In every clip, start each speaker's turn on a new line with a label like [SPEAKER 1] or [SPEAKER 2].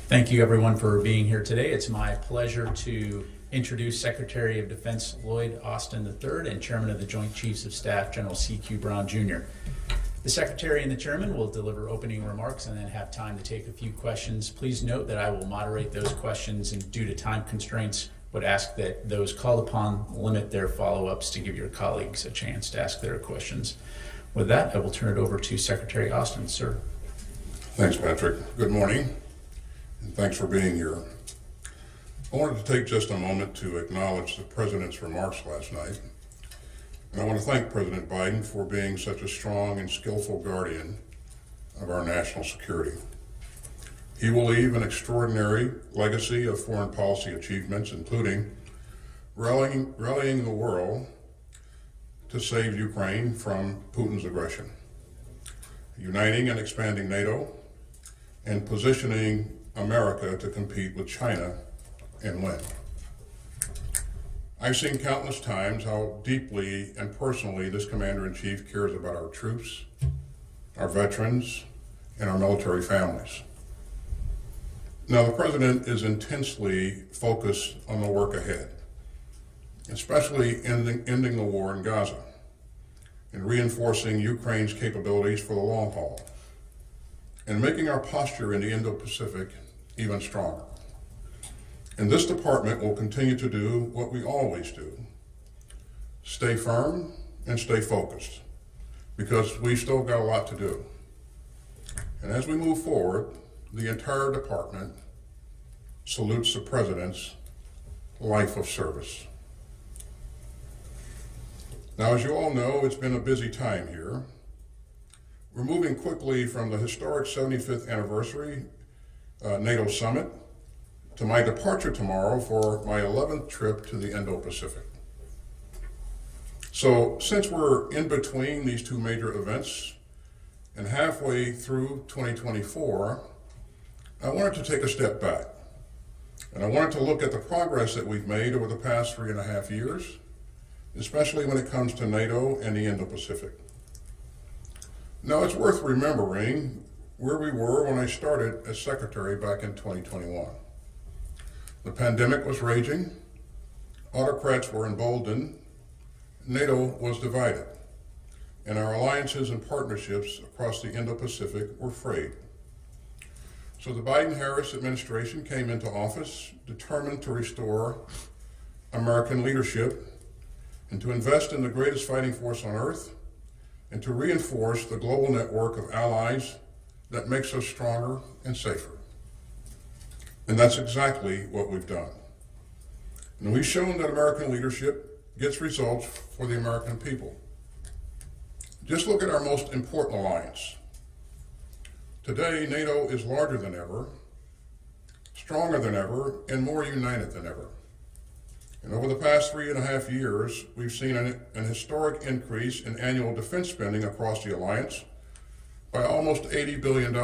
[SPEAKER 1] Thank you everyone for being here today. It's my pleasure to introduce Secretary of Defense Lloyd Austin III and Chairman of the Joint Chiefs of Staff, General C.Q. Brown Jr. The Secretary and the Chairman will deliver opening remarks and then have time to take a few questions. Please note that I will moderate those questions, and due to time constraints, would ask that those called upon limit their follow-ups to give your colleagues a chance to ask their questions. With that, I will turn it over to Secretary Austin, sir.
[SPEAKER 2] Thanks, Patrick. Good morning, and thanks for being here. I wanted to take just a moment to acknowledge the President's remarks last night. And I want to thank President Biden for being such a strong and skillful guardian of our national security. He will leave an extraordinary legacy of foreign policy achievements, including rallying the world to save Ukraine from Putin's aggression, uniting and expanding NATO, and positioning America to compete with China and win. I've seen countless times how deeply and personally this Commander-in-Chief cares about our troops, our veterans, and our military families. Now, the President is intensely focused on the work ahead, especially ending the war in Gaza and reinforcing Ukraine's capabilities for the long haul, and making our posture in the Indo-Pacific even stronger. And this department will continue to do what we always do: stay firm and stay focused, because we've still got a lot to do. And as we move forward, the entire department salutes the President's life of service. Now, as you all know, it's been a busy time here. We're moving quickly from the historic 75th anniversary NATO summit to my departure tomorrow for my 11th trip to the Indo-Pacific. So since we're in between these two major events and halfway through 2024, I wanted to take a step back. And I wanted to look at the progress that we've made over the past 3.5 years, especially when it comes to NATO and the Indo-Pacific. Now, it's worth remembering where we were when I started as Secretary back in 2021. The pandemic was raging, autocrats were emboldened, NATO was divided, and our alliances and partnerships across the Indo-Pacific were frayed. So the Biden-Harris administration came into office determined to restore American leadership and to invest in the greatest fighting force on earth and to reinforce the global network of allies that makes us stronger and safer. And that's exactly what we've done. And we've shown that American leadership gets results for the American people. Just look at our most important alliance. Today, NATO is larger than ever, stronger than ever, and more united than ever. And over the past 3.5 years, we've seen an historic increase in annual defense spending across the alliance by almost $80 billion.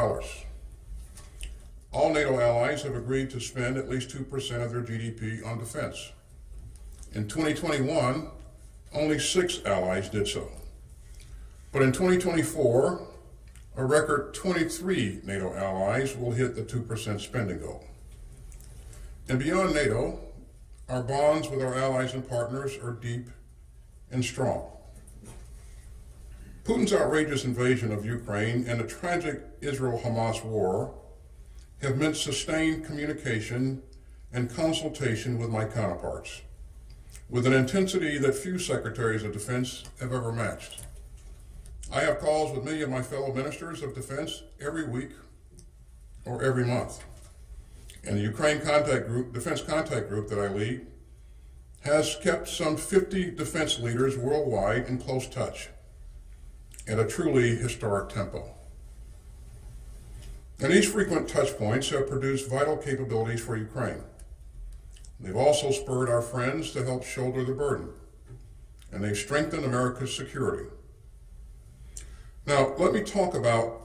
[SPEAKER 2] All NATO allies have agreed to spend at least 2% of their GDP on defense. In 2021, only 6 allies did so. But in 2024, a record 23 NATO allies will hit the 2% spending goal. And beyond NATO, our bonds with our allies and partners are deep and strong. Putin's outrageous invasion of Ukraine and the tragic Israel-Hamas war have meant sustained communication and consultation with my counterparts, with an intensity that few secretaries of defense have ever matched. I have calls with many of my fellow ministers of defense every week or every month. And the Ukraine Defense Contact Group that I lead has kept some 50 defense leaders worldwide in close touch at a truly historic tempo. And these frequent touch points have produced vital capabilities for Ukraine. They've also spurred our friends to help shoulder the burden, and they've strengthened America's security. Now, let me talk about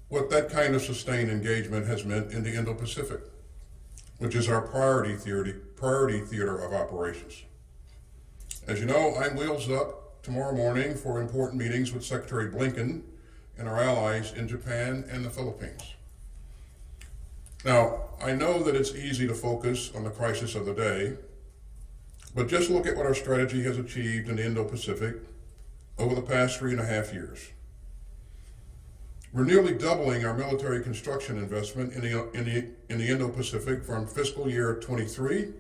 [SPEAKER 2] what that kind of sustained engagement has meant in the Indo-Pacific, which is our priority theater of operations. As you know, I'm wheels up tomorrow morning for important meetings with Secretary Blinken and our allies in Japan and the Philippines. Now, I know that it's easy to focus on the crisis of the day, but just look at what our strategy has achieved in the Indo-Pacific over the past 3.5 years. We're nearly doubling our military construction investment in the Indo-Pacific from fiscal year 23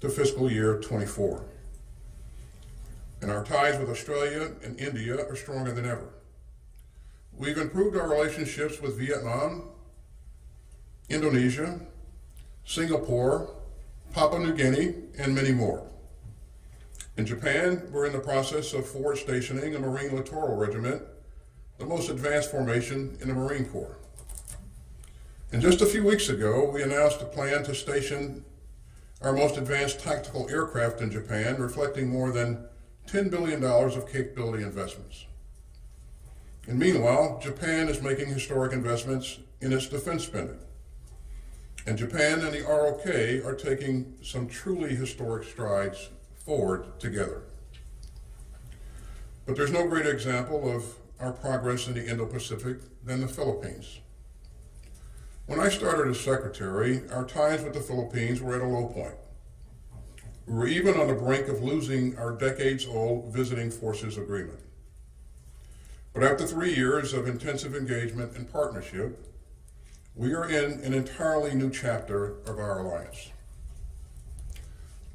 [SPEAKER 2] to fiscal year 24. And our ties with Australia and India are stronger than ever. We've improved our relationships with Vietnam, Indonesia, Singapore, Papua New Guinea, and many more. In Japan, we're in the process of forward stationing a Marine Littoral Regiment, the most advanced formation in the Marine Corps. And just a few weeks ago, we announced a plan to station our most advanced tactical aircraft in Japan, reflecting more than $10 billion of capability investments. And meanwhile, Japan is making historic investments in its defense spending. And Japan and the ROK are taking some truly historic strides forward together. But there's no greater example of our progress in the Indo-Pacific than the Philippines. When I started as secretary, our ties with the Philippines were at a low point. We were even on the brink of losing our decades-old visiting forces agreement. But after 3 years of intensive engagement and partnership, we are in an entirely new chapter of our alliance.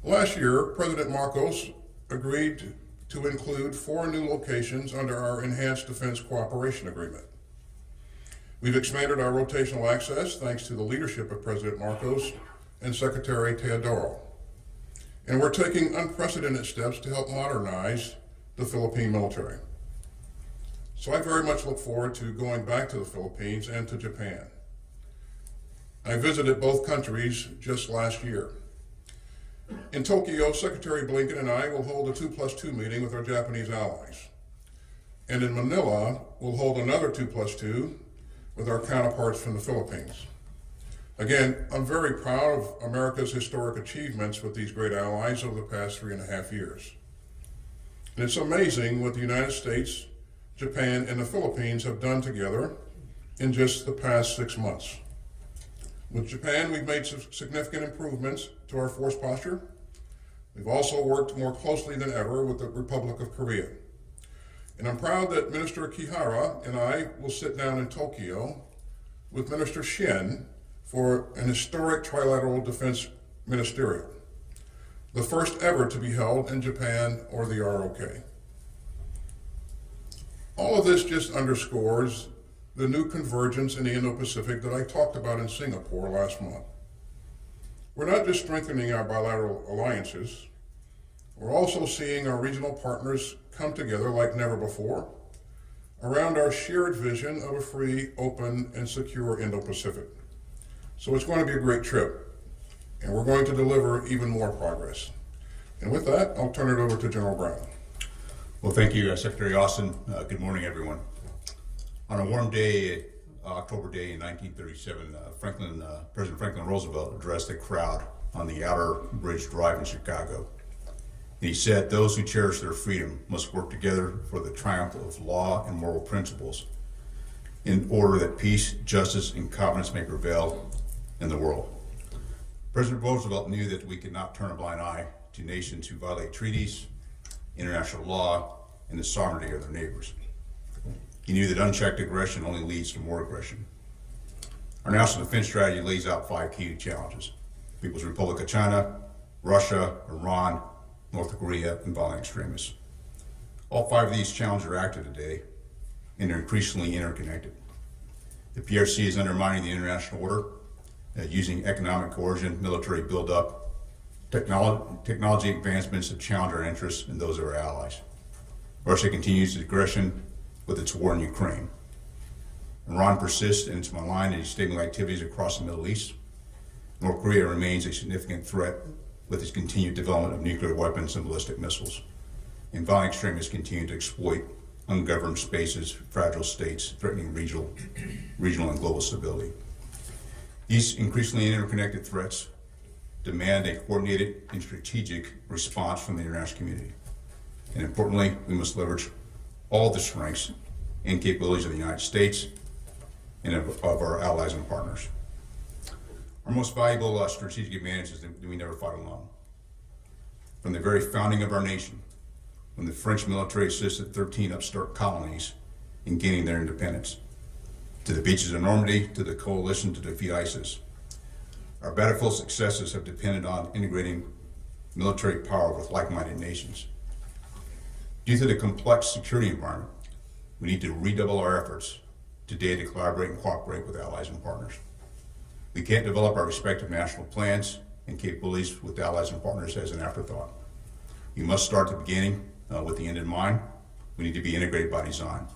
[SPEAKER 2] Last year, President Marcos agreed to include 4 new locations under our Enhanced Defense Cooperation Agreement. We've expanded our rotational access thanks to the leadership of President Marcos and Secretary Teodoro. And we're taking unprecedented steps to help modernize the Philippine military. So I very much look forward to going back to the Philippines and to Japan. I visited both countries just last year. In Tokyo, Secretary Blinken and I will hold a 2+2 meeting with our Japanese allies. And in Manila, we'll hold another 2+2 with our counterparts from the Philippines. Again, I'm very proud of America's historic achievements with these great allies over the past 3.5 years. And it's amazing what the United States, Japan, and the Philippines have done together in just the past 6 months. With Japan, we've made some significant improvements to our force posture. We've also worked more closely than ever with the Republic of Korea. And I'm proud that Minister Kihara and I will sit down in Tokyo with Minister Shin for an historic trilateral defense ministerial, the first ever to be held in Japan or the ROK. All of this just underscores the new convergence in the Indo-Pacific that I talked about in Singapore last month. We're not just strengthening our bilateral alliances, we're also seeing our regional partners come together like never before around our shared vision of a free, open, and secure Indo-Pacific. So it's going to be a great trip, and we're going to deliver even more progress. And with that, I'll turn it over to General Brown.
[SPEAKER 3] Well, thank you, Secretary Austin. Good morning, everyone. On a warm day, October day in 1937, President Franklin Roosevelt addressed a crowd on the Outer Bridge Drive in Chicago. He said, "Those who cherish their freedom must work together for the triumph of law and moral principles in order that peace, justice, and confidence may prevail in the world." President Roosevelt knew that we could not turn a blind eye to nations who violate treaties, international law, and the sovereignty of their neighbors. He knew that unchecked aggression only leads to more aggression. Our national defense strategy lays out 5 key challenges: People's Republic of China, Russia, Iran, North Korea, and violent extremists. All 5 of these challenges are active today, and they're increasingly interconnected. The PRC is undermining the international order, using economic coercion, military buildup, technology advancements to challenge our interests and those of our allies. Russia continues its aggression with its war in Ukraine. Iran persists in its malign and destabilizing activities across the Middle East. North Korea remains a significant threat with its continued development of nuclear weapons and ballistic missiles. And violent extremists continue to exploit ungoverned spaces, fragile states, threatening regional and global stability. These increasingly interconnected threats demand a coordinated and strategic response from the international community. And importantly, we must leverage all the strengths and capabilities of the United States and of our allies and partners. Our most valuable strategic advantage is that we never fought alone. From the very founding of our nation, when the French military assisted 13 upstart colonies in gaining their independence, to the beaches of Normandy, to the coalition to defeat ISIS, our battlefield successes have depended on integrating military power with like-minded nations. Due to the complex security environment, we need to redouble our efforts today to collaborate and cooperate with allies and partners. We can't develop our respective national plans and capabilities with allies and partners as an afterthought. We must start at the beginning with the end in mind. We need to be integrated by design.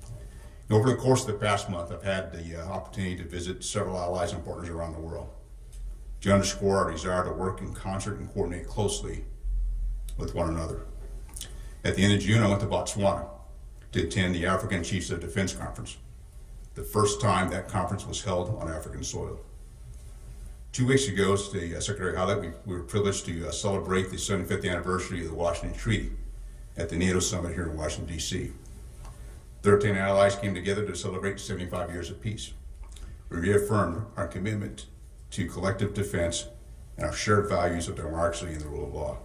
[SPEAKER 3] And over the course of the past month, I've had the opportunity to visit several allies and partners around the world to underscore our desire to work in concert and coordinate closely with one another. At the end of June, I went to Botswana to attend the African Chiefs of Defense Conference, the first time that conference was held on African soil. 2 weeks ago, as the Secretary highlighted, we were privileged to celebrate the 75th anniversary of the Washington Treaty at the NATO Summit here in Washington, D.C. 13 allies came together to celebrate 75 years of peace. We reaffirmed our commitment to collective defense and our shared values of democracy and the rule of law.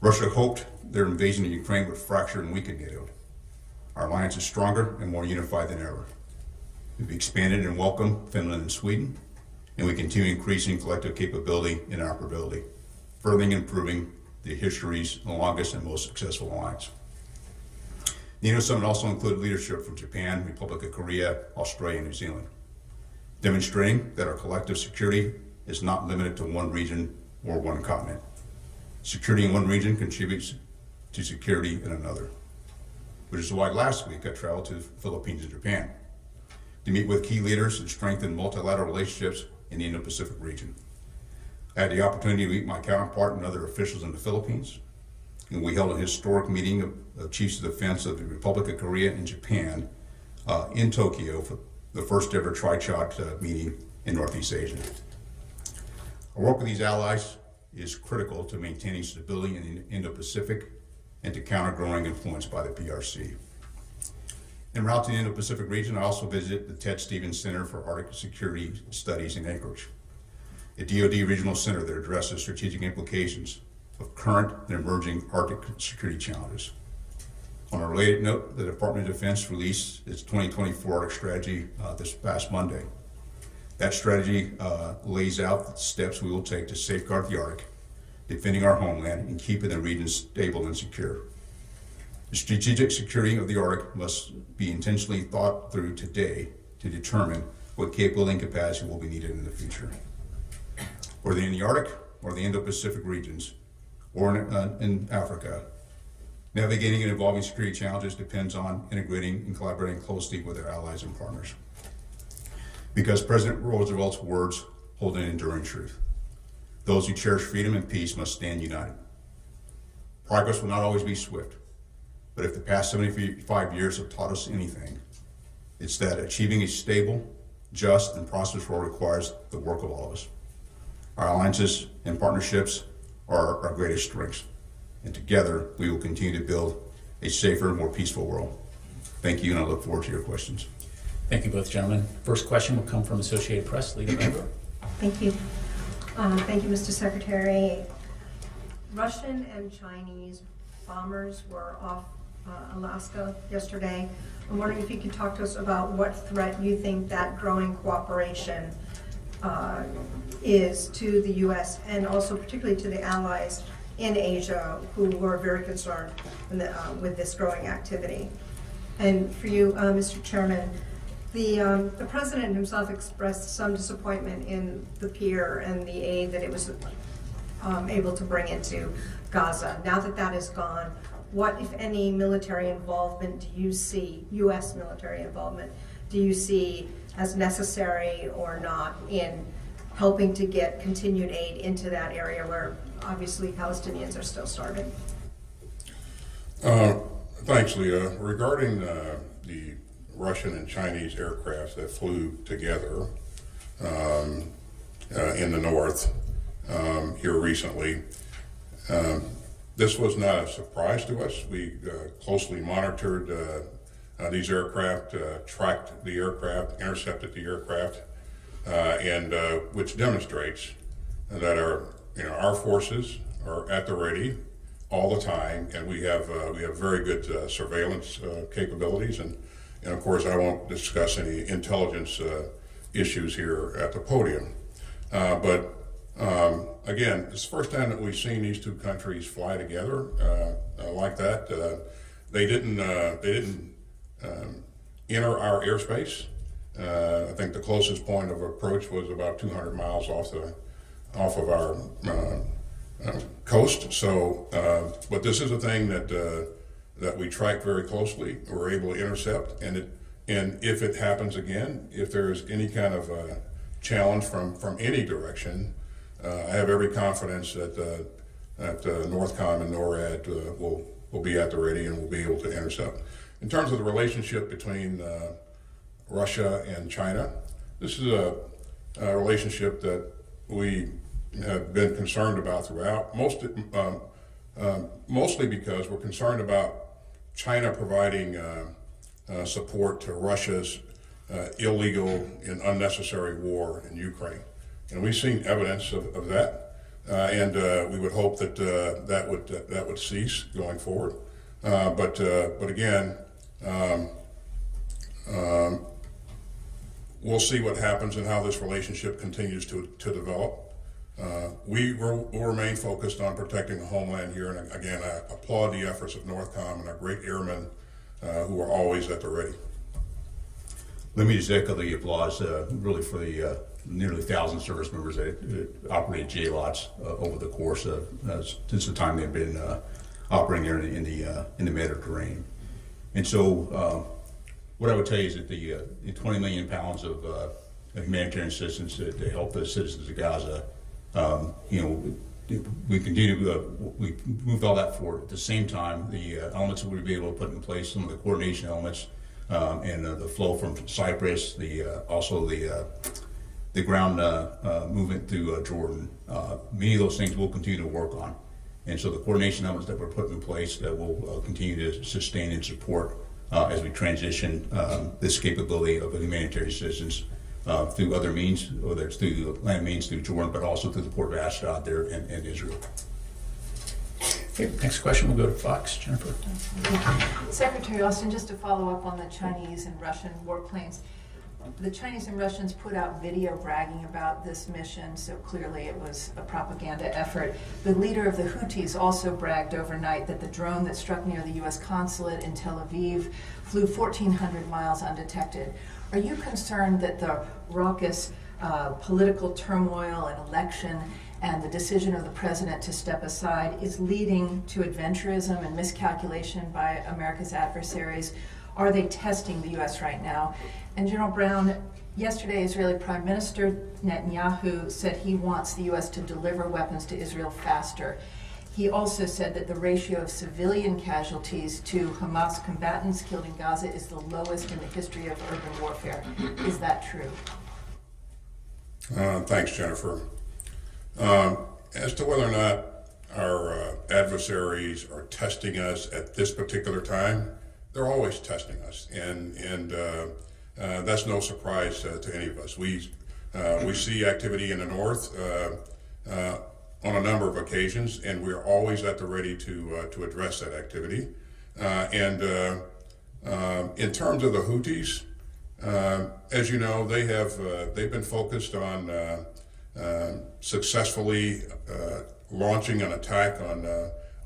[SPEAKER 3] Russia hoped their invasion of Ukraine would fracture and weaken NATO. Our alliance is stronger and more unified than ever. We've expanded and welcomed Finland and Sweden, and we continue increasing collective capability and operability, further improving the history's longest and most successful alliance. The NATO Summit also included leadership from Japan, Republic of Korea, Australia, and New Zealand, demonstrating that our collective security is not limited to one region or one continent. Security in one region contributes to security in another, which is why last week I traveled to the Philippines and Japan to meet with key leaders and strengthen multilateral relationships in the Indo-Pacific region. I had the opportunity to meet my counterpart and other officials in the Philippines, and we held a historic meeting of Chiefs of Defense of the Republic of Korea and Japan in Tokyo for the first ever Tri-Chot meeting in Northeast Asia. Our work with these allies is critical to maintaining stability in the Indo-Pacific and to counter growing influence by the PRC. En route to the Indo-Pacific region, I also visited the Ted Stevens Center for Arctic Security Studies in Anchorage, a DoD regional center that addresses strategic implications of current and emerging Arctic security challenges. On a related note, the Department of Defense released its 2024 Arctic strategy this past Monday. That strategy lays out the steps we will take to safeguard the Arctic, defending our homeland and keeping the region stable and secure. The strategic security of the Arctic must be intentionally thought through today to determine what capability and capacity will be needed in the future. Whether in the Arctic or the Indo-Pacific regions or in Africa, navigating and evolving security challenges depends on integrating and collaborating closely with our allies and partners. Because President Roosevelt's words hold an enduring truth. Those who cherish freedom and peace must stand united. Progress will not always be swift, but if the past 75 years have taught us anything, it's that achieving a stable, just, and prosperous world requires the work of all of us. Our alliances and partnerships are our greatest strengths, and together we will continue to build a safer, more peaceful world. Thank you, and I look forward to your questions.
[SPEAKER 1] Thank you both, gentlemen. First question will come from Associated Press. Leader Becker.
[SPEAKER 4] Thank you. Thank you, Mr. Secretary. Russian and Chinese bombers were off Alaska yesterday. I'm wondering if you can talk to us about what threat you think that growing cooperation is to the U.S. and also particularly to the allies in Asia who are very concerned with this growing activity. And for you, Mr. Chairman, the President himself expressed some disappointment in the pier and the aid that it was able to bring into Gaza. Now that that is gone, what, if any, military involvement do you see, U.S. military involvement, do you see as necessary or not in helping to get continued aid into that area where obviously Palestinians are still starving?
[SPEAKER 2] Thanks, Leah. Regarding the Russian and Chinese aircraft that flew together in the north here recently, this was not a surprise to us. We closely monitored These aircraft tracked the aircraft, intercepted the aircraft, and which demonstrates that our forces are at the ready all the time, and we have very good surveillance capabilities, and of course I won't discuss any intelligence issues here at the podium, but again, it's the first time that we've seen these two countries fly together like that. They didn't enter our airspace. I think the closest point of approach was about 200 miles off of our coast. So, but this is a thing that we track very closely. We're able to intercept, and if it happens again, if there's any kind of challenge from any direction, I have every confidence that NORTHCOM and NORAD will be at the ready and will be able to intercept. In terms of the relationship between Russia and China, this is a relationship that we have been concerned about throughout, mostly because we're concerned about China providing support to Russia's illegal and unnecessary war in Ukraine. And we've seen evidence of that, and we would hope that that would cease going forward. But again, we'll see what happens and how this relationship continues to develop. We will remain focused on protecting the homeland here, and again, I applaud the efforts of NORTHCOM and our great airmen who are always at the ready.
[SPEAKER 3] Let me just echo the applause, really, for the nearly 1,000 service members that operated JLOTs over the course of since the time they've been operating there in the Mediterranean. And so, what I would tell you is that the 20 million pounds of humanitarian assistance to help the citizens of Gaza, we continue. We moved all that forward. At the same time, the elements that we'll be able to put in place, some of the coordination elements, and the flow from Cyprus, also the ground movement through Jordan. Many of those things we'll continue to work on, and so the coordination elements that we're putting in place that will continue to sustain and support as we transition this capability of humanitarian assistance through other means, whether it's through the land means, through Jordan, but also through the port of Ashdod there in Israel.
[SPEAKER 1] Okay, next question will go to Fox. Jennifer.
[SPEAKER 5] Secretary Austin, just to follow up on the Chinese and Russian warplanes. The Chinese and Russians put out video bragging about this mission, so clearly it was a propaganda effort. The leader of the Houthis also bragged overnight that the drone that struck near the U.S. consulate in Tel Aviv flew 1,400 miles undetected. Are you concerned that the raucous political turmoil and election and the decision of the president to step aside is leading to adventurism and miscalculation by America's adversaries? Are they testing the U.S. right now? And General Brown, yesterday Israeli Prime Minister Netanyahu said he wants the U.S. to deliver weapons to Israel faster. He also said that the ratio of civilian casualties to Hamas combatants killed in Gaza is the lowest in the history of urban warfare. Is that true?
[SPEAKER 2] Thanks, Jennifer. As to whether or not our adversaries are testing us at this particular time, they're always testing us, and that's no surprise to any of us. We see activity in the north on a number of occasions, and we're always at the ready to address that activity. And in terms of the Houthis, as you know, they've been focused on successfully launching an attack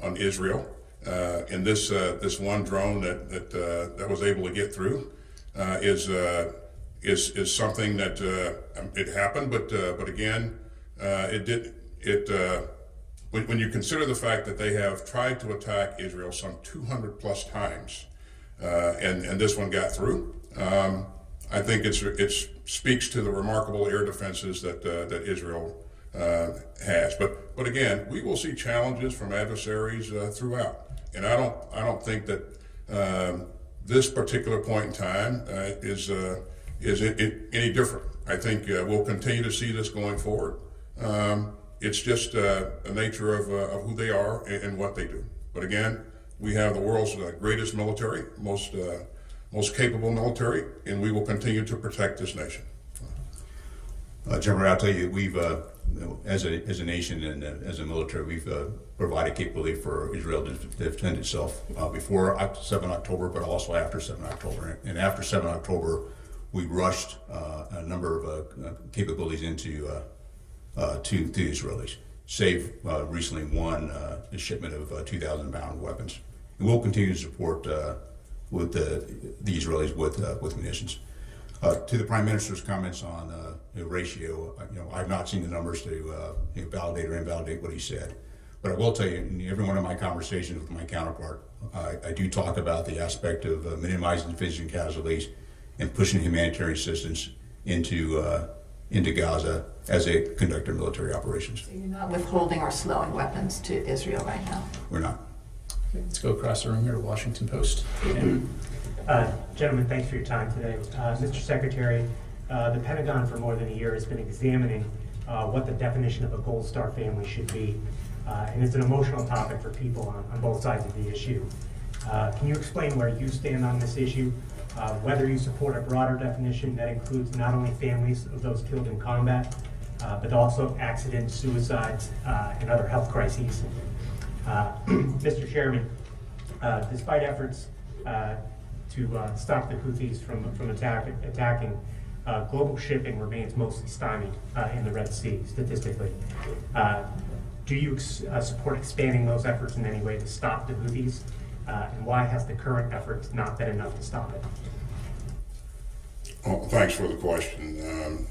[SPEAKER 2] on Israel. And this one drone that was able to get through is something that it happened, but again, when you consider the fact that they have tried to attack Israel some 200 plus times, and this one got through, I think it speaks to the remarkable air defenses that Israel has. But again, we will see challenges from adversaries throughout, and I don't think that this particular point in time is any different. I think we'll continue to see this going forward. It's just the nature of who they are and what they do. But again, we have the world's greatest military, most most capable military, and we will continue to protect this nation.
[SPEAKER 3] General, I'll tell you, we've, as a nation and as a military, we've provided capability for Israel to defend itself before 7 October, but also after 7 October. And after 7 October, we rushed a number of capabilities into to the Israelis, save recently one a shipment of 2,000 pound weapons. And we'll continue to support with the Israelis with munitions. To the Prime Minister's comments on the ratio, I've not seen the numbers to validate or invalidate what he said. But I will tell you, in every one of my conversations with my counterpart, I do talk about the aspect of minimizing civilian casualties and pushing humanitarian assistance into Gaza as they conduct their military operations.
[SPEAKER 5] So you're not withholding or slowing weapons to Israel right now?
[SPEAKER 3] We're not.
[SPEAKER 1] Okay, let's go across the room here to Washington Post.
[SPEAKER 6] Gentlemen, thanks for your time today. Mr. Secretary, the Pentagon for more than a year has been examining what the definition of a Gold Star family should be. And it's an emotional topic for people on both sides of the issue. Can you explain where you stand on this issue? Whether you support a broader definition that includes not only families of those killed in combat, but also accidents, suicides, and other health crises. Mr. Chairman, despite efforts to stop the Houthis from attacking, global shipping remains mostly stymied in the Red Sea, statistically. Do you support expanding those efforts in any way to stop the Houthis? And why has the current efforts not been enough to stop it?
[SPEAKER 2] Well, thanks for the question.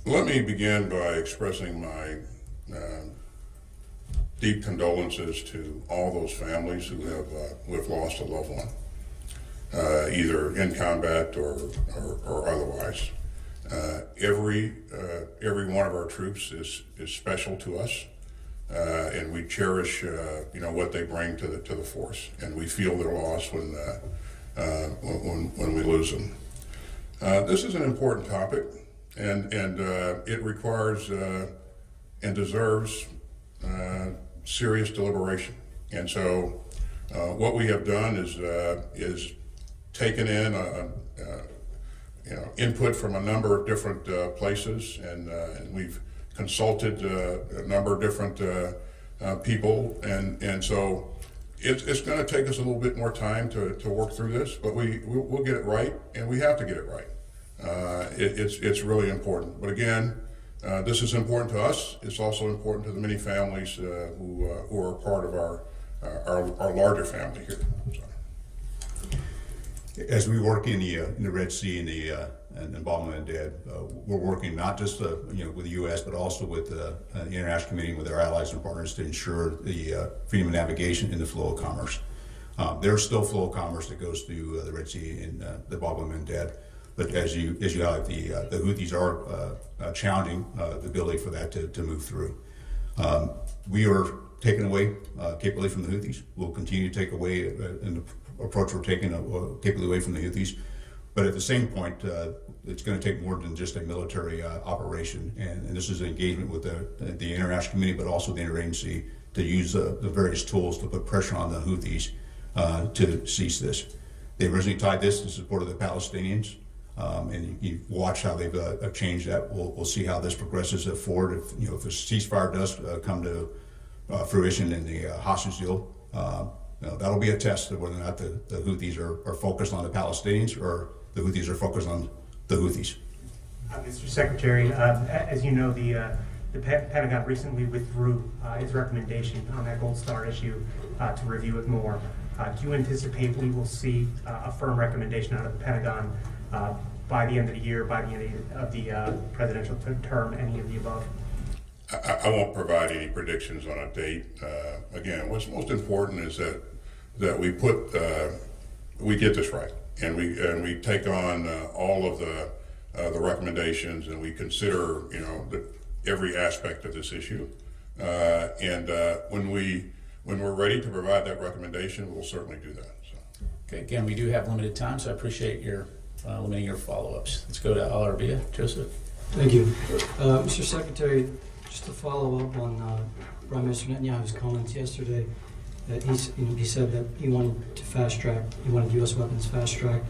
[SPEAKER 2] Let me begin by expressing my deep condolences to all those families who have lost a loved one, either in combat or otherwise. Every one of our troops is special to us, and we cherish what they bring to the force, and we feel their loss when we lose them. This is an important topic, and it requires and deserves serious deliberation. And so, what we have done is taken in input from a number of different places, and we've consulted a number of different people, and so it's going to take us a little bit more time to work through this, but we'll get it right, and we have to get it right. It's really important. But again, this is important to us. It's also important to the many families who are part of our larger family here. So.
[SPEAKER 3] As we work in the Red Sea and the involvement of dead, we're working not just with the U.S. but also with the international community, with our allies and partners to ensure the freedom of navigation and the flow of commerce. There's still flow of commerce that goes through the Red Sea and the Bab el-Mandeb, but as you highlight, the Houthis are challenging the ability for that to move through. We are taking away capability from the Houthis. We'll continue to take away in the approach we're taking capability away from the Houthis. But at the same point, it's going to take more than just a military operation. And this is an engagement with the international community, but also the interagency to use the various tools to put pressure on the Houthis to cease this. They originally tied this to support of the Palestinians. And you watch how they've changed that. We'll see how this progresses forward. If the ceasefire does come to fruition in the hostage deal, that'll be a test of whether or not the Houthis are focused on the Palestinians or the Houthis are focused on the Houthis.
[SPEAKER 6] Mr. Secretary, as you know, the Pentagon recently withdrew its recommendation on that Gold Star issue to review it more. Do you anticipate we will see a firm recommendation out of the Pentagon by the end of the year, by the end of the presidential term, any of the above?
[SPEAKER 2] I won't provide any predictions on a date. Again, what's most important is that we get this right, and we take on all of the recommendations, and we consider every aspect of this issue. And when we're ready to provide that recommendation, we'll certainly do that. So.
[SPEAKER 1] Okay, again, we do have limited time, so I appreciate your limiting your follow-ups. Let's go to Al Arabiya. Joseph.
[SPEAKER 7] Thank you. Mr. Secretary, just to follow up on Prime Minister Netanyahu's comments yesterday, He said that he wanted to fast track, he wanted U.S. weapons fast track.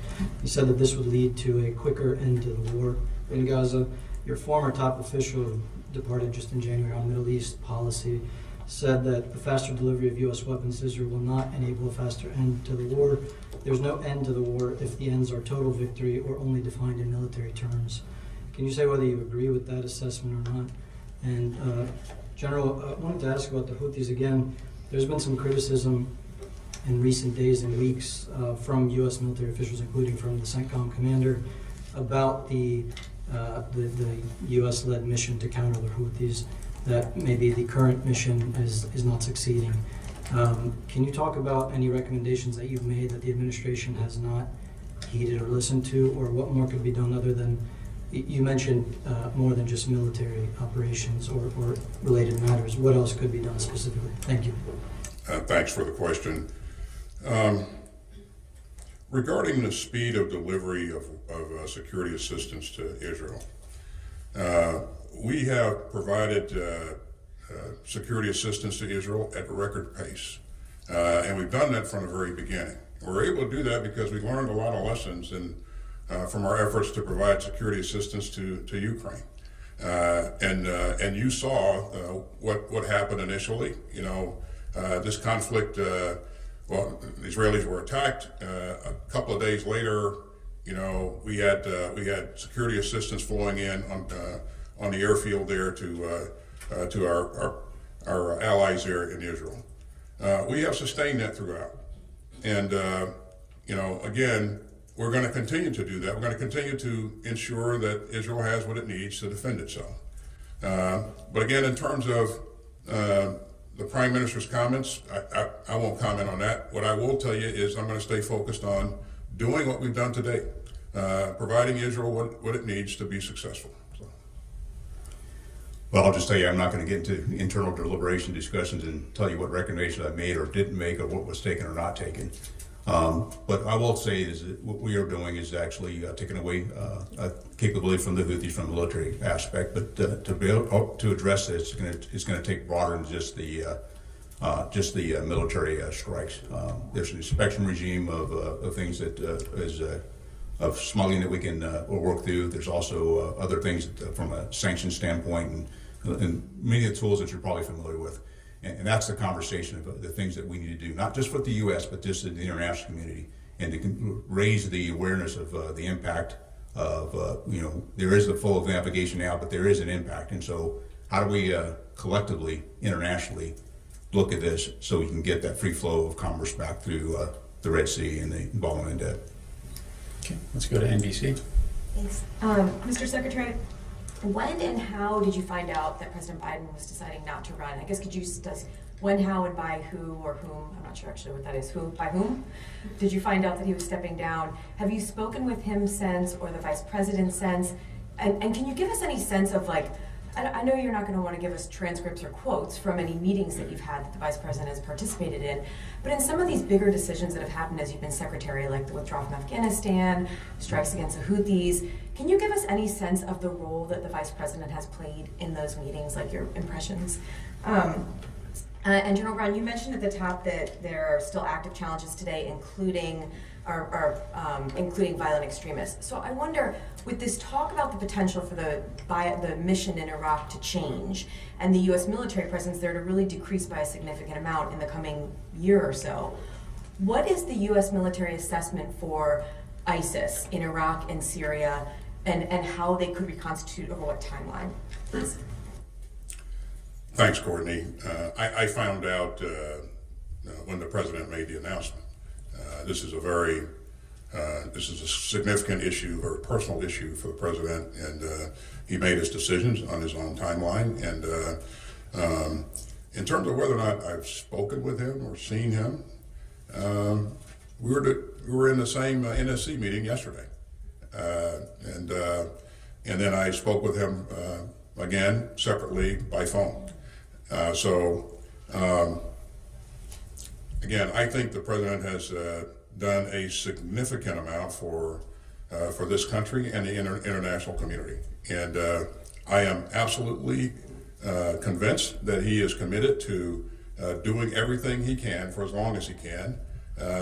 [SPEAKER 7] He said that this would lead to a quicker end to the war in Gaza. Your former top official, who departed just in January on Middle East policy, said that the faster delivery of U.S. weapons to Israel will not enable a faster end to the war. There's no end to the war if the ends are total victory or only defined in military terms. Can you say whether you agree with that assessment or not? And General, I wanted to ask about the Houthis again. There's been some criticism in recent days and weeks from U.S. military officials, including from the CENTCOM commander, about the U.S.-led mission to counter the Houthis, that maybe the current mission is not succeeding. Can you talk about any recommendations that you've made that the administration has not heeded or listened to, or what more could be done other than, you mentioned more than just military operations or related matters. What else could be done specifically? Thank you.
[SPEAKER 2] Thanks for the question. Regarding the speed of delivery of security assistance to Israel, we have provided security assistance to Israel at a record pace. And we've done that from the very beginning. We're able to do that because we learned a lot of lessons from our efforts to provide security assistance to Ukraine. And you saw what happened initially. This conflict, the Israelis were attacked. A couple of days later, we had security assistance flowing in on the airfield there to our allies there in Israel. We have sustained that throughout, and again, we're going to continue to do that. We're going to continue to ensure that Israel has what it needs to defend itself. But again, in terms of the Prime Minister's comments, I won't comment on that. What I will tell you is I'm going to stay focused on doing what we've done today, providing Israel what it needs to be successful. So.
[SPEAKER 3] Well, I'll just tell you, I'm not going to get into internal deliberation discussions and tell you what recommendations I made or didn't make or what was taken or not taken. But I will say is that what we are doing is actually taking away capability from the Houthis from the military aspect. But to be able to address this, it's going to take broader than just the military strikes. There's an inspection regime of things that of smuggling that we can work through. There's also other things from a sanctions standpoint and many of the tools that you're probably familiar with. And that's the conversation about the things that we need to do, not just with the U.S., but just in the international community, and to raise the awareness of the impact of, there is the full navigation now, but there is an impact. And so how do we collectively, internationally, look at this so we can get that free flow of commerce back through the Red Sea and the involvement in debt?
[SPEAKER 1] Okay, let's go to NBC.
[SPEAKER 8] Thanks. Mr. Secretary, when and how did you find out that President Biden was deciding not to run? I guess could you discuss when, how, and by who or whom? I'm not sure actually what that is. Who, by whom? Did you find out that he was stepping down? Have you spoken with him since, or the Vice President since? And can you give us any sense of, like, I know you're not going to want to give us transcripts or quotes from any meetings that you've had that the Vice President has participated in, but in some of these bigger decisions that have happened as you've been Secretary, like the withdrawal from Afghanistan, strikes against the Houthis, can you give us any sense of the role that the Vice President has played in those meetings, like your impressions? And General Brown, you mentioned at the top that there are still active challenges today, including violent extremists. So I wonder, with this talk about the potential for the mission in Iraq to change and the U.S. military presence there to really decrease by a significant amount in the coming year or so, what is the U.S. military assessment for ISIS in Iraq and Syria, and how they could reconstitute over what timeline? Please.
[SPEAKER 2] Thanks, Courtney. I found out when the President made the announcement. This is a significant issue, or personal issue for the President, and he made his decisions on his own timeline. And in terms of whether or not I've spoken with him or seen him, we were in the same NSC meeting yesterday, and then I spoke with him again separately by phone. Again, I think the President has done a significant amount for this country and the international community. And I am absolutely convinced that he is committed to doing everything he can for as long as he can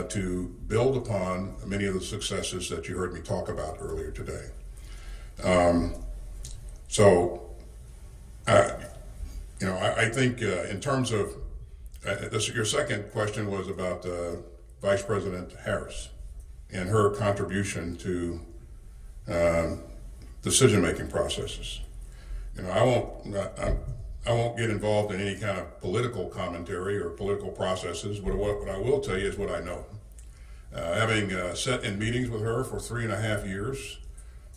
[SPEAKER 2] to build upon many of the successes that you heard me talk about earlier today. I think in terms of your second question was about Vice President Harris and her contribution to decision-making processes. I won't get involved in any kind of political commentary or political processes, but what I will tell you is what I know. Having sat in meetings with her for 3.5 years,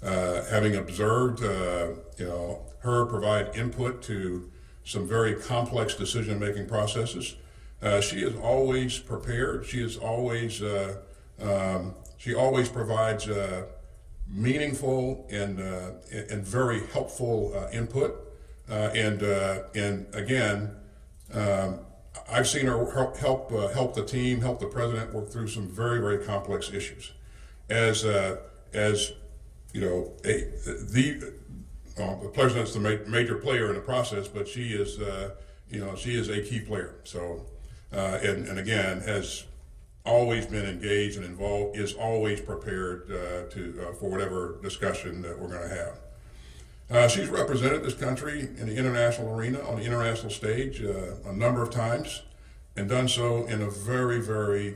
[SPEAKER 2] having observed her provide input to some very complex decision-making processes, she is always prepared. She always provides meaningful and very helpful input. And again, I've seen her help the team, help the president work through some very, very complex issues. The president's the major player in the process, but she is a key player. So, and again, has always been engaged and involved, is always prepared for whatever discussion that we're going to have. She's represented this country in the international arena, on the international stage, a number of times, and done so in a very, very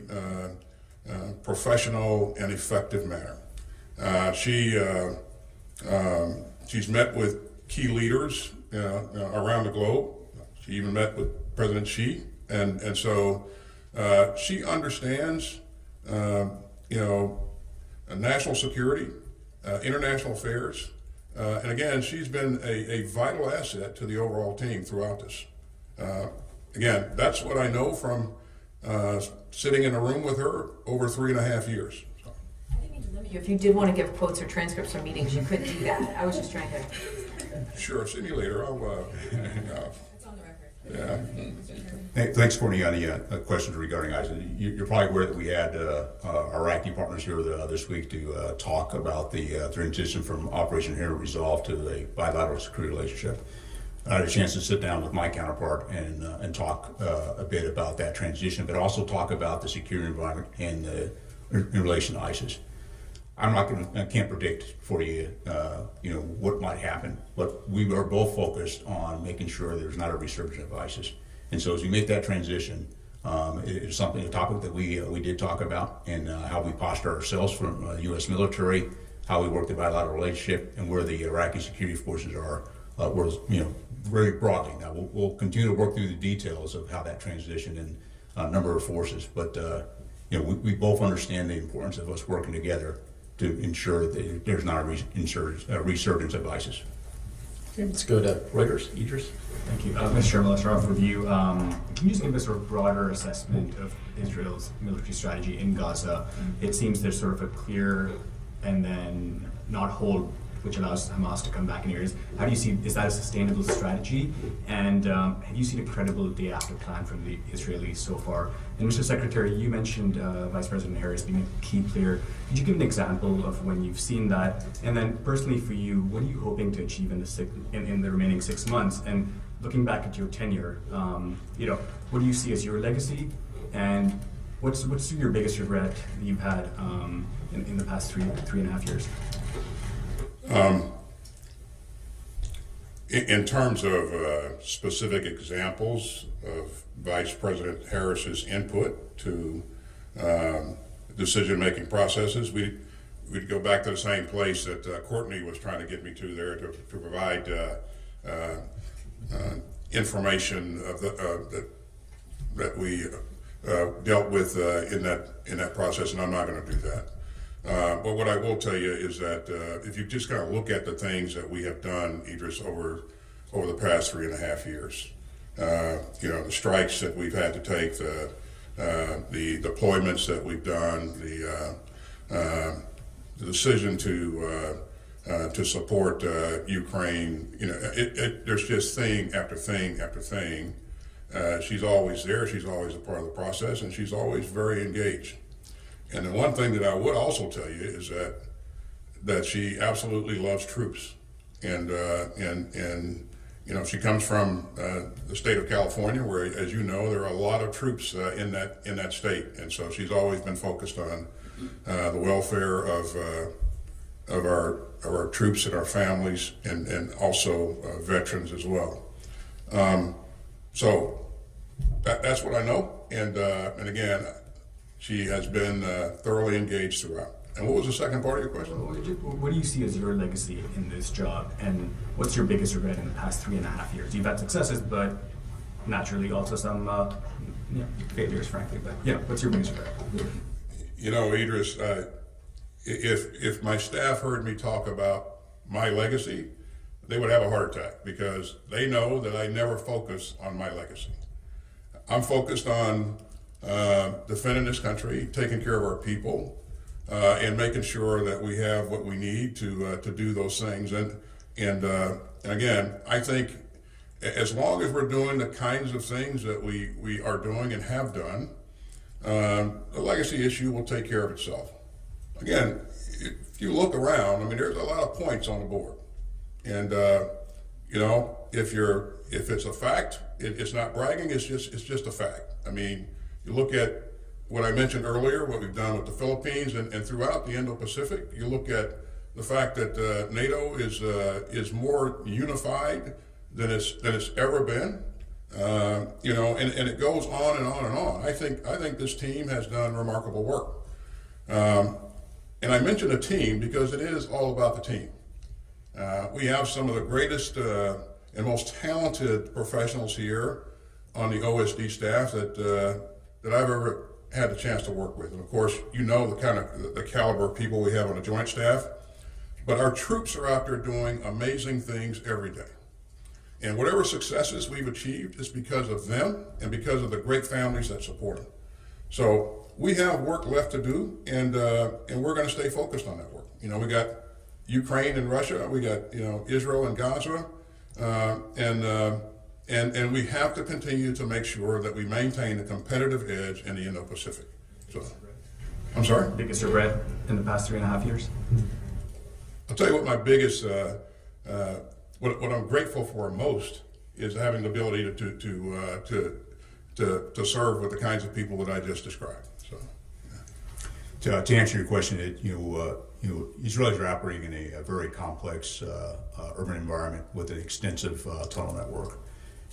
[SPEAKER 2] professional and effective manner. She's met with key leaders around the globe. She even met with President Xi, and so she understands, national security, international affairs. And again, she's been a vital asset to the overall team throughout this. Again, that's what I know from sitting in a room with her over 3.5 years.
[SPEAKER 8] I didn't mean to limit you. If you did want to give quotes or transcripts from meetings, you could do that. I was just trying to.
[SPEAKER 2] Sure, see me later. I'll.
[SPEAKER 8] It's on the record.
[SPEAKER 2] Yeah.
[SPEAKER 3] Hey, thanks, Courtney, on the questions regarding ISIS. You're probably aware that we had our Iraqi partners here this week to talk about the transition from Operation Inherent Resolve to a bilateral security relationship. I had a chance to sit down with my counterpart and talk a bit about that transition, but also talk about the security environment and in relation to ISIS. I can't predict for you, what might happen, but we are both focused on making sure there's not a resurgence of ISIS. And so as we make that transition, it is a topic that we did talk about, and how we posture ourselves from the U.S. military, how we work the bilateral relationship, and where the Iraqi security forces are, very broadly. Now we'll continue to work through the details of how that transition and number of forces, but we both understand the importance of us working together to ensure that there's not a resurgence of ISIS.
[SPEAKER 1] Okay, let's go to Reuters. Idris.
[SPEAKER 9] Thank you. Mr. Chairman, let's start off with you. Can you just give us a broader assessment of Israel's military strategy in Gaza? It seems there's sort of a clear and then not hold, which allows Hamas to come back in areas. How do you see, is that a sustainable strategy? And have you seen a credible day after plan from the Israelis so far? And Mr. Secretary, you mentioned Vice President Harris being a key player. Could you give an example of when you've seen that? And then personally for you, what are you hoping to achieve in the remaining 6 months? And looking back at your tenure, what do you see as your legacy? And what's your biggest regret that you've had in the past 3.5 years?
[SPEAKER 2] In terms of specific examples of Vice President Harris's input to decision-making processes, we'd go back to the same place that Courtney was trying to get me to there to provide information that we dealt with in that process, and I'm not going to do that. But what I will tell you is that if you just kind of look at the things that we have done, Idris, over the past 3.5 years, the strikes that we've had to take, the deployments that we've done, the decision to support Ukraine, there's just thing after thing after thing. She's always there. She's always a part of the process, and she's always very engaged. And the one thing that I would also tell you is that she absolutely loves troops, and She comes from the state of California, where, as you know, there are a lot of troops in that state, and so she's always been focused on the welfare of our troops and our families, and also veterans as well. So that's what I know, and again, she has been thoroughly engaged throughout. And what was the second part of your question?
[SPEAKER 9] What do you see as your legacy in this job, and what's your biggest regret in the past 3.5 years? You've had successes, but naturally also some failures, frankly. But yeah, what's your biggest regret?
[SPEAKER 2] Idris, if my staff heard me talk about my legacy, they would have a heart attack, because they know that I never focus on my legacy. I'm focused on defending this country, taking care of our people, and making sure that we have what we need to do those things. And again, I think as long as we're doing the kinds of things that we are doing and have done, the legacy issue will take care of itself. Again, if you look around, there's a lot of points on the board, and if it's a fact, it's not bragging. It's just a fact. You look at what I mentioned earlier, what we've done with the Philippines and throughout the Indo-Pacific. You look at the fact that NATO is more unified than it's ever been. And it goes on and on and on. I think this team has done remarkable work. And I mention a team because it is all about the team. We have some of the greatest and most talented professionals here on the OSD staff that I've ever had the chance to work with. And of course, the caliber of people we have on the Joint Staff. But our troops are out there doing amazing things every day. And whatever successes we've achieved is because of them and because of the great families that support them. So we have work left to do, and we're going to stay focused on that work. We got Ukraine and Russia, we got Israel and Gaza, and we have to continue to make sure that we maintain a competitive edge in the Indo-Pacific. So, I'm sorry?
[SPEAKER 9] Biggest regret in the past 3.5 years?
[SPEAKER 2] I'll tell you what my biggest, what I'm grateful for most is having the ability to serve with the kinds of people that I just described. So, yeah.
[SPEAKER 3] To answer your question, Israelis are operating in a very complex urban environment with an extensive tunnel network.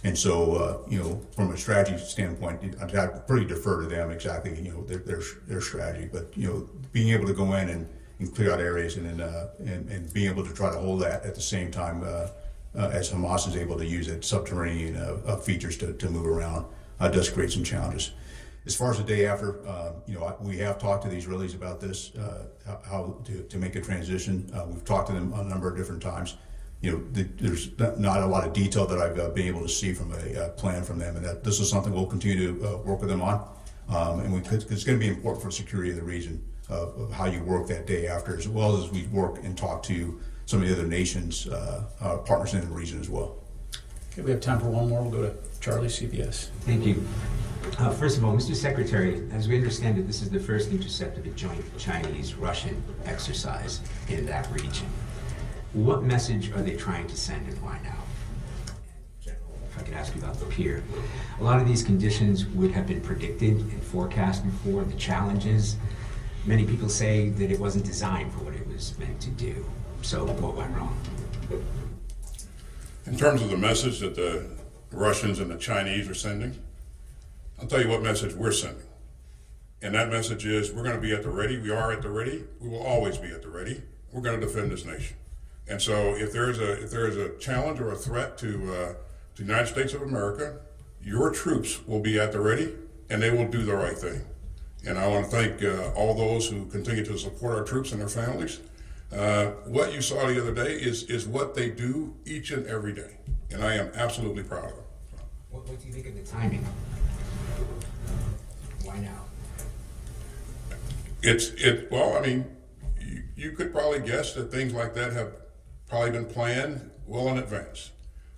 [SPEAKER 3] And so, from a strategy standpoint, I pretty defer to them exactly, their strategy. But, being able to go in and clear out areas and being able to try to hold that at the same time as Hamas is able to use its subterranean features to move around does create some challenges. As far as the day after, we have talked to the Israelis about this, how to make a transition. We've talked to them a number of different times. There's not a lot of detail that I've been able to see from a plan from them, and that this is something we'll continue to work with them on. And it's going to be important for security of the region of how you work that day after, as well as we work and talk to some of the other nations, partners in the region as well.
[SPEAKER 1] Okay, we have time for one more. We'll go to Charlie, CBS.
[SPEAKER 10] Thank you. First of all, Mr. Secretary, as we understand it, this is the first intercept of a joint Chinese-Russian exercise in that region. What message are they trying to send, and why now? If I could ask you about the pier. A lot of these conditions would have been predicted and forecasted for, the challenges. Many people say that it wasn't designed for what it was meant to do. So what went wrong?
[SPEAKER 2] In terms of the message that the Russians and the Chinese are sending, I'll tell you what message we're sending. And that message is, we're going to be at the ready. We are at the ready. We will always be at the ready. We're going to defend this nation. And so if there is a challenge or a threat to the United States of America, your troops will be at the ready, and they will do the right thing. And I want to thank all those who continue to support our troops and their families. What you saw the other day is what they do each and every day, and I am absolutely proud of them.
[SPEAKER 10] What do you think of the timing? Why now?
[SPEAKER 2] You could probably guess that things like that have probably been planned well in advance,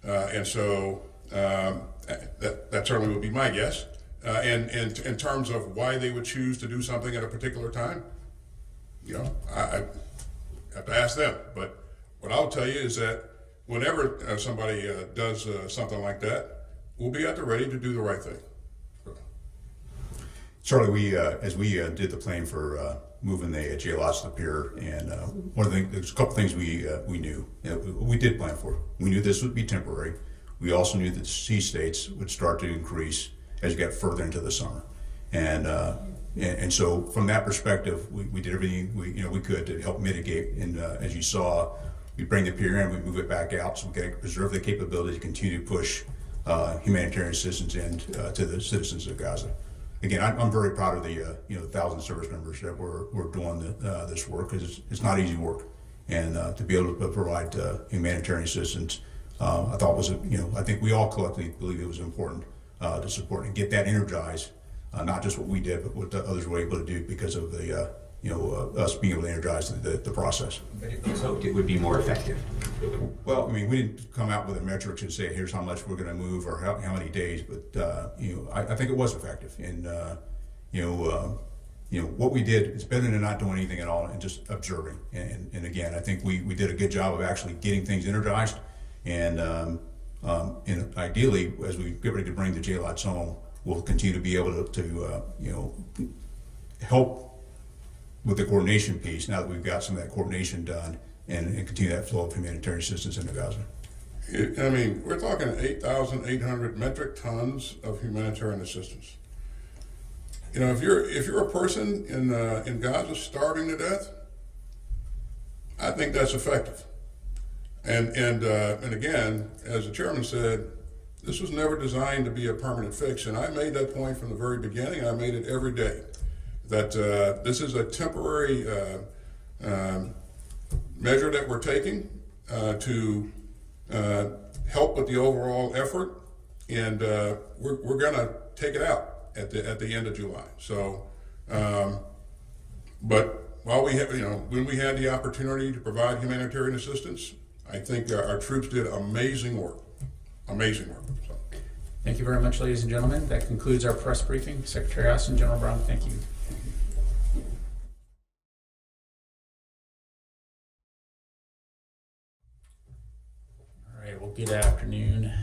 [SPEAKER 2] and so that certainly would be my guess. And in terms of why they would choose to do something at a particular time, I have to ask them. But what I'll tell you is that whenever somebody does something like that, we'll be at the ready to do the right thing.
[SPEAKER 3] Charlie, as we did the plan for moving the jail lots to the pier, and one of the things, there's a couple things we knew. We did plan for. We knew this would be temporary. We also knew that sea states would start to increase as you got further into the summer, and so from that perspective, we did everything we could to help mitigate. And as you saw, we bring the pier in, we move it back out, so we can preserve the capability to continue to push humanitarian assistance in to the citizens of Gaza. Again, I'm very proud of the 1,000 service members that we're doing this work, because it's not easy work, and to be able to provide humanitarian assistance, I thought was I think we all collectively believe it was important to support and get that energized, not just what we did, but what the others were able to do because of the us being able to energize the process.
[SPEAKER 10] But it was hoped it would be more effective.
[SPEAKER 3] Well, I mean, we didn't come out with a metrics and say, here's how much we're going to move or how many days, but I think it was effective. And what we did is better than not doing anything at all and just observing. And again, I think we did a good job of actually getting things energized. And ideally, as we get ready to bring the jail lots home, we'll continue to be able to help with the coordination piece, now that we've got some of that coordination done, and continue that flow of humanitarian assistance into Gaza.
[SPEAKER 2] I mean, we're talking 8,800 metric tons of humanitarian assistance. If you're a person in Gaza starving to death, I think that's effective. And again, as the chairman said, this was never designed to be a permanent fix, and I made that point from the very beginning. I made it every day, that this is a temporary measure that we're taking to help with the overall effort, and we're going to take it out at the end of July. So, but while we have, when we had the opportunity to provide humanitarian assistance, I think our troops did amazing work. Amazing work. So.
[SPEAKER 1] Thank you very much, ladies and gentlemen. That concludes our press briefing. Secretary Austin, General Brown, thank you. All right, well, good afternoon.